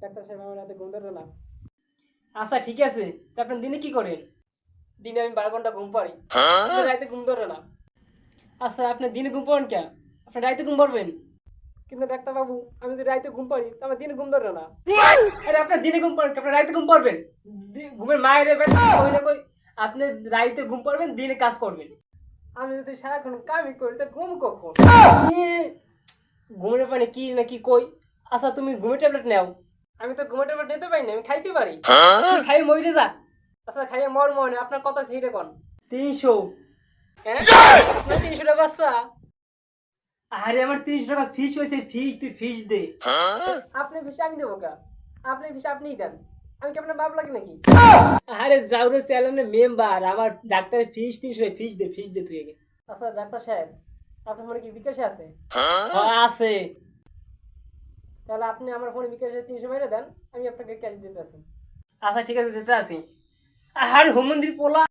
Doctor সাহেব আমার রাতে ঘুম ধরে না। আচ্ছা ঠিক আছে, তা আপনার দিনে কি করেন? দিনে আমি 12 ঘন্টা ঘুম পারি, কিন্তু রাতে ঘুম ধরে না। আচ্ছা আপনি দিনে ঘুম পাবেন কে? আপনি রাইতে ঘুম পারবেন? কিন্তু ডাক্তার বাবু, আমি যদি রাতে ঘুম পারি তো আমার দিনে ঘুম ধরে না। আরে আপনার দিনে ঘুম পারেন, আপনার রাইতে ঘুম পারবেন? ঘুমের মায়ের কই না কই, আপনি রাইতে ঘুম পারবেন, দিনে কাজ করবেন। আমি যদি সারাক্ষণ কামই করি তা ঘুম কখন? ই, ঘুমের পানি কি নাকি কই? আচ্ছা তুমি ঘুমের ট্যাবলেট নাও। আমি তো ঘুমের ট্যাবলেট নিতে পারি না, আমি খাইতে পারি। তুমি খাই মরে যা। আচ্ছা খাইয়ে মর মনে আপনার কথা সেইটা কোন? 300। হ্যাঁ, আপনার 300 টাকা বাচ্চা। আরে আমার 300 টাকা ফিস হয়েছে, ফিস তুই ফিস দে। আপনি বেশি আমি দেবো কা? আপনি বেশি আপনিই দেন, আমি কি আপনার বাপ লাগে নাকি? আরে যাও চ্যানেলের মেম্বার, আমার ডাক্তারের ফিস 300, ফিস দে, ফিস দে তুই আগে। আচ্ছা ডাক্তার সাহেব, আপনার মনে কি বিকাশে আছে? আছে। তাহলে আপনি আমার ফোনে বিকাশে 300 মেরে দেন, আমি আপনাকে ক্যাশ দিতে আছি। আচ্ছা ঠিক আছে দিতে আসি। আরে হোমন্দির পোলা।